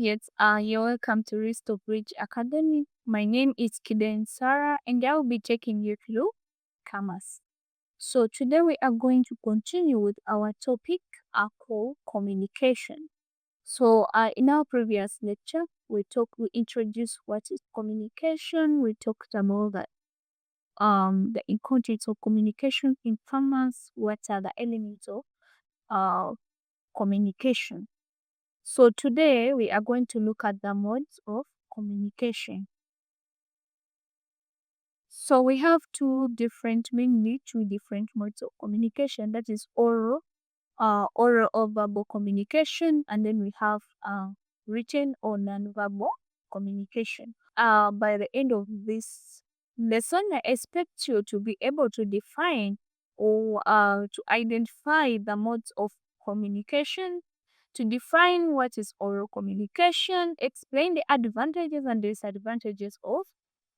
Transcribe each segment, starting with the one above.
Yes, you're welcome to Risto Bridge Academy. My name is Kiden Sarah, and I will be taking you through commerce. So today we are going to continue with our topic, called communication. So in our previous lecture, we introduced what is communication. We talked about the importance of communication in commerce. What are the elements of uh communication? So today we are going to look at the modes of communication. So we have mainly two different modes of communication. That is oral or verbal communication, and then we have written or non-verbal communication. By the end of this lesson, I expect you to be able to define or to identify the modes of communication, to define what is oral communication, explain the advantages and disadvantages of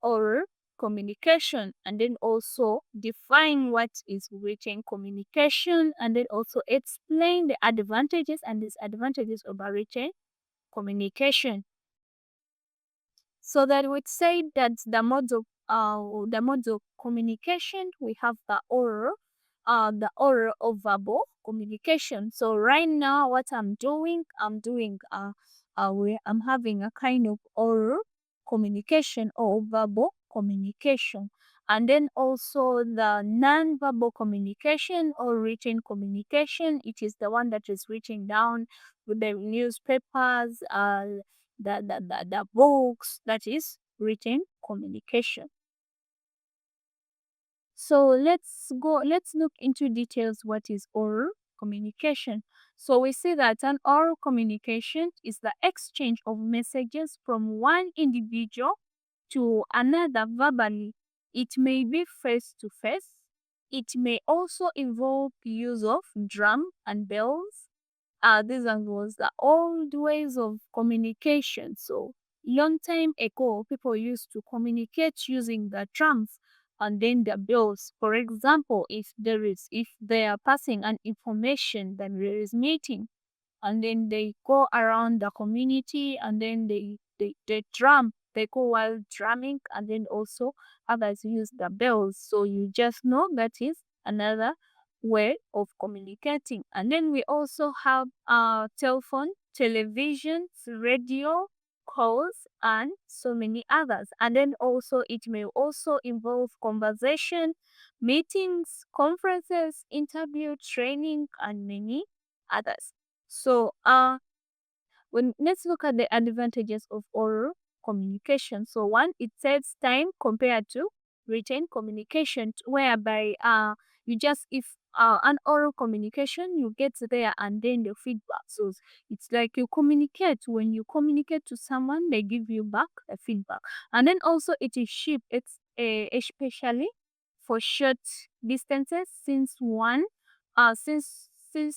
oral communication, and then also define what is written communication, and then also explain the advantages and disadvantages of a written communication. So that would say that the modes of communication, we have the oral or verbal communication. So right now what I'm having a kind of oral communication or verbal communication. And then also the non-verbal communication or written communication, it is the one that is written down with the newspapers, the books, that is written communication. So let's look into details what is oral communication. So we see that an oral communication is the exchange of messages from one individual to another verbally. It may be face to face. It may also involve use of drum and bells. These was the old ways of communication. So long time ago, people used to communicate using the drums and then the bells. For example, if they are passing an information, then there is meeting, and then they go around the community, and then they drum. They go while drumming, and then also others use the bells. So you just know that is another way of communicating. And then we also have telephone, television, radio, calls, and so many others. And then also it may also involve conversation, meetings, conferences, interview, training, and many others. So let's look at the advantages of oral communication. So one, it saves time compared to written communication, whereby you just if an oral communication, you get there and then the feedback. So it's like you communicate. When you communicate to someone, they give you back a feedback. And then also it is cheap. It's especially for short distances, since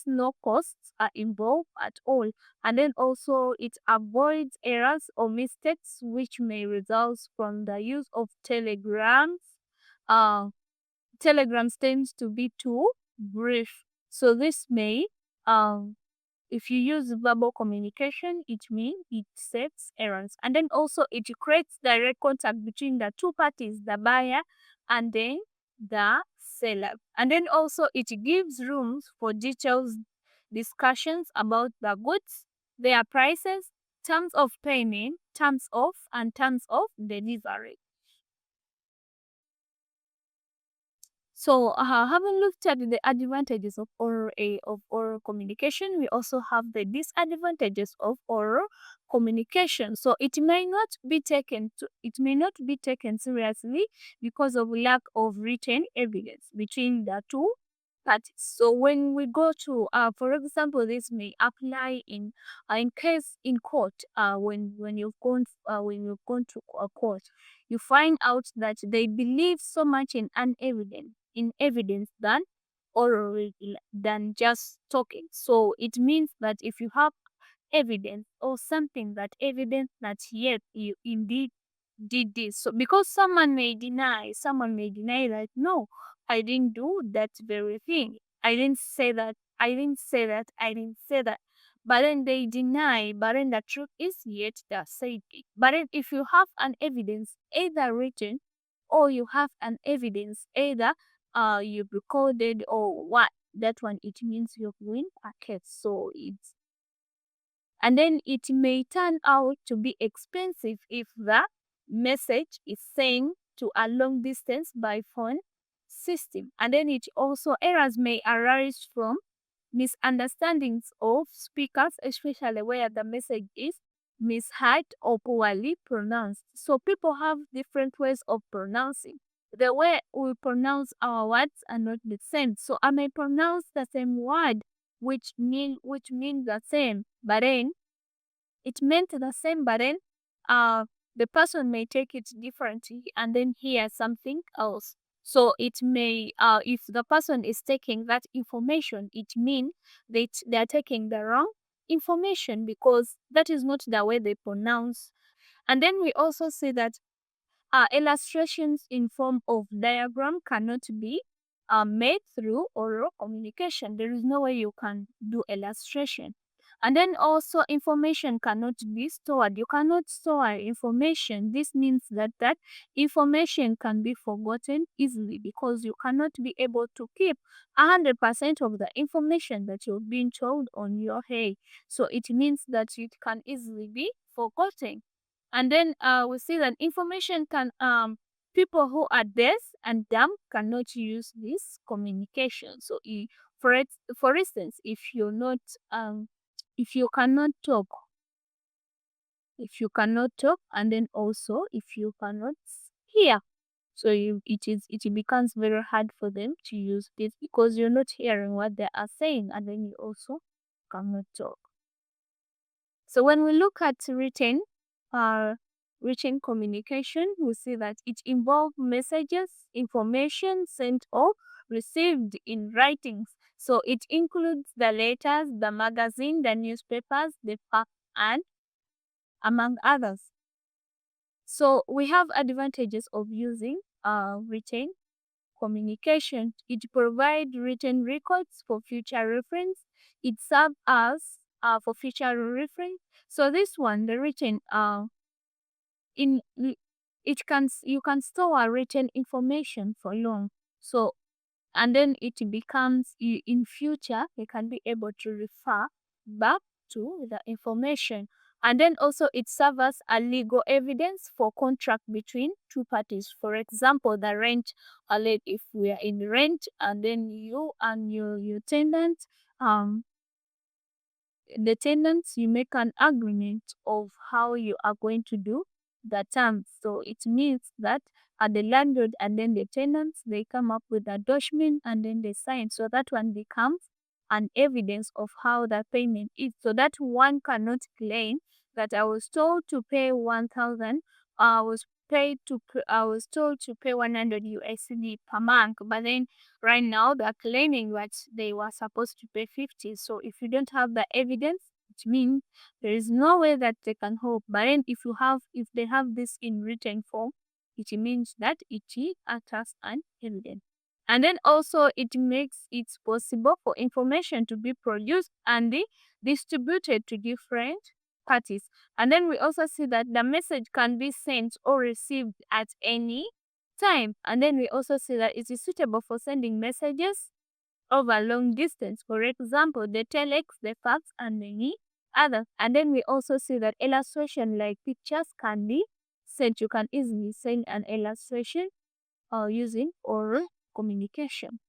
no costs are involved at all. And then also it avoids errors or mistakes which may result from the use of telegrams. Uh, Telegrams tends to be too brief. So this may, if you use verbal communication, it means it saves errors. And then also it creates direct contact between the two parties, the buyer and then the seller. And then also it gives rooms for details discussions about the goods, their prices, terms of payment, terms of delivery. So, having looked at the advantages of oral communication, we also have the disadvantages of oral communication. So, it may not be taken seriously because of lack of written evidence between the two parties. So, when we go to, for example, this may apply in case in court. When you've gone to a court, you find out that they believe so much in evidence than just talking. So it means that if you have evidence or something that evidence that yet you indeed did this. So because someone may deny that no, I didn't do that very thing. I didn't say that. I didn't say that. I didn't say that. but then they deny, but then the truth is yet they said it. But then if you have an evidence either written or you have an evidence either you've recorded or what, that one it means you've win a case. So it's, and then it may turn out to be expensive if the message is sent to a long distance by phone system. And then it also, errors may arise from misunderstandings of speakers, especially where the message is misheard or poorly pronounced. So people have different ways of pronouncing. The way we pronounce our words are not the same. So I may pronounce the same word which mean the same, but then it meant the same, but then uh the person may take it differently and then hear something else. So it may if the person is taking that information, it means that they are taking the wrong information because that is not the way they pronounce. And then we also see that illustrations in form of diagram cannot be made through oral communication. There is no way you can do illustration. And then also information cannot be stored. You cannot store information. This means that that information can be forgotten easily because you cannot be able to keep 100% of the information that you've been told on your head. So it means that it can easily be forgotten. And then we see that information can people who are deaf and dumb cannot use this communication. So for instance, if you're not if you cannot talk, and then also if you cannot hear, so it becomes very hard for them to use this because you're not hearing what they are saying, and then you also cannot talk. So when we look at uh, written communication, we see that it involves messages, information sent or received in writings. So it includes the letters, the magazine, the newspapers, the fax, and among others. So we have advantages of using written communication. It provides written records for future reference. It serves as for future reference. So this one, the written in it can you can store written information for long. So and then it becomes in future you can be able to refer back to the information. And then also it serves as a legal evidence for contract between two parties. For example, the rent if we are in rent and then you and your tenant um the tenants, you make an agreement of how you are going to do the terms. So it means that the landlord and then the tenants, they come up with a document and then they sign. So that one becomes an evidence of how the payment is. So that one cannot claim that I was told to pay 1,000. I was told to pay 100 USD per month, but then right now they're claiming that they were supposed to pay 50. So if you don't have the evidence, it means there is no way that they can hope. But then if they have this in written form, it means that it is as an evidence. And then also it makes it possible for information to be produced and distributed to different parties. And then we also see that the message can be sent or received at any time. And then we also see that it is suitable for sending messages over long distance. For example, the telex, the fax, and many others. And then we also see that illustration like pictures can be sent. You can easily send an illustration using oral communication.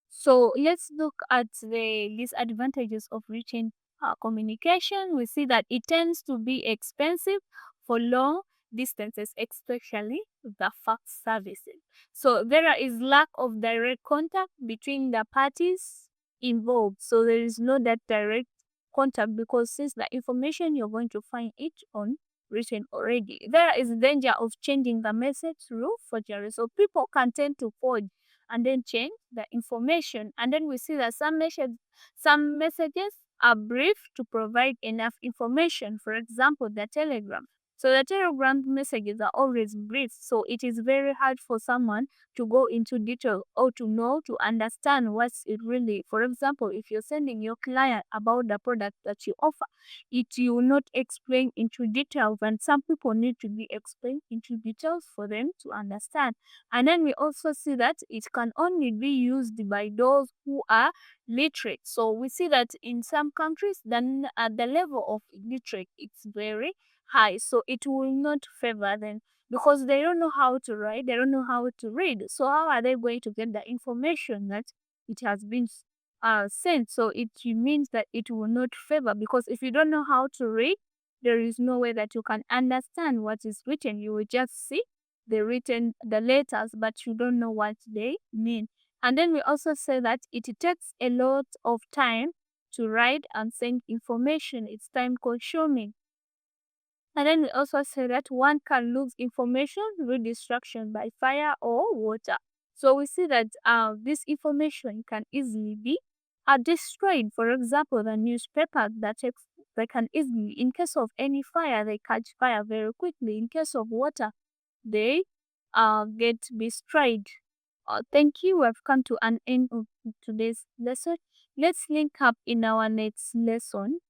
So let's look at the disadvantages of written communication. We see that it tends to be expensive for long distances, especially the fax services. So there is lack of direct contact between the parties involved. So there is no that direct contact because since the information you're going to find it on written already. There is danger of changing the message through forgery. So people can tend to forge and then change the information. And then we see that some messages are brief to provide enough information. For example, the telegram. So the Telegram messages are always brief, so it is very hard for someone to go into detail or to understand what's it really. For example, if you're sending your client about the product that you offer, it will not explain into detail, and some people need to be explained into details for them to understand. And then we also see that it can only be used by those who are literate. So we see that in some countries, then at the level of illiterate, it's very high. So it will not favor them because they don't know how to write, they don't know how to read. So how are they going to get the information that it has been sent? So it means that it will not favor, because if you don't know how to read, there is no way that you can understand what is written. You will just see the letters, but you don't know what they mean. And then we also say that it takes a lot of time to write and send information. It's time consuming. And then we also say that one can lose information through destruction by fire or water. So we see that this information can easily be destroyed. For example, the newspaper they can easily, in case of any fire, they catch fire very quickly. In case of water, they get destroyed. Thank you. We've come to an end of today's lesson. Let's link up in our next lesson.